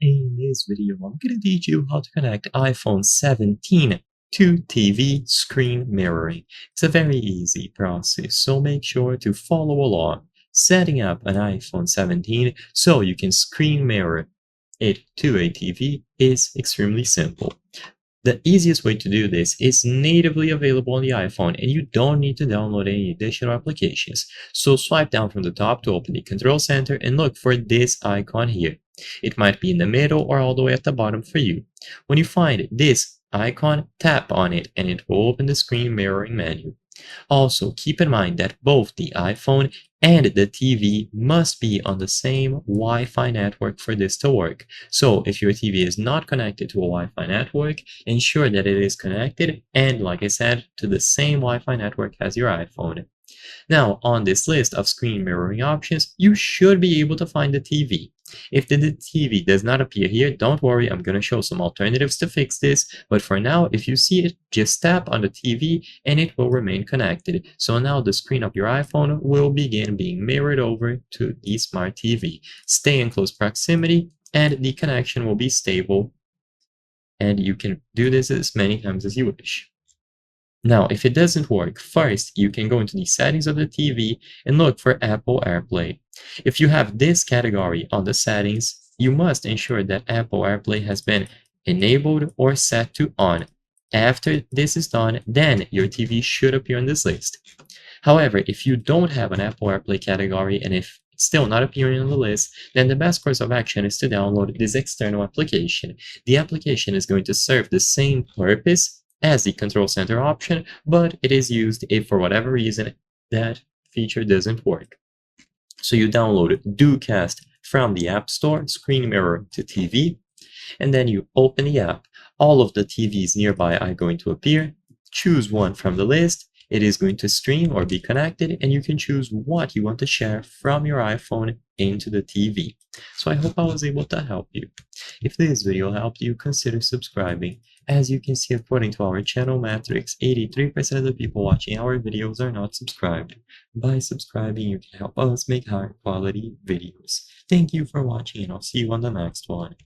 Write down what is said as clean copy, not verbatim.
In this video, I'm going to teach you how to connect iPhone 17 to TV screen mirroring. It's a very easy process, so make sure to follow along. Setting up an iPhone 17 so you can screen mirror it to a TV is extremely simple. The easiest way to do this is natively available on the iPhone and you don't need to download any additional applications. So swipe down from the top to open the control center and look for this icon here. It might be in the middle or all the way at the bottom for you. When you find this icon, tap on it and it will open the screen mirroring menu. Also, keep in mind that both the iPhone and the TV must be on the same Wi-Fi network for this to work. So if your TV is not connected to a Wi-Fi network, ensure that it is connected and, like I said, to the same Wi-Fi network as your iPhone. Now, on this list of screen mirroring options, you should be able to find the TV. If the TV does not appear here, don't worry, I'm going to show some alternatives to fix this, but for now, if you see it, just tap on the TV and it will remain connected. So now the screen of your iPhone will begin being mirrored over to the smart TV. Stay in close proximity and the connection will be stable, and you can do this as many times as you wish. Now, if it doesn't work, first you can go into the settings of the TV and look for Apple AirPlay. If you have this category on the settings, you must ensure that Apple AirPlay has been enabled or set to on. After this is done, then your TV should appear on this list. However, if you don't have an Apple AirPlay category and if it's still not appearing on the list, then the best course of action is to download this external application. The application is going to serve the same purpose as the control center option, but it is used if for whatever reason that feature doesn't work. So you download DoCast from the App Store, screen mirror to TV, and then you open the app. All of the TVs nearby are going to appear. Choose one from the list. It is going to stream or be connected, and you can choose what you want to share from your iPhone into the TV. So I hope I was able to help you. If this video helped you, consider subscribing. As you can see, according to our channel metrics, 83% of the people watching our videos are not subscribed. By subscribing, you can help us make higher quality videos. Thank you for watching, and I'll see you on the next one.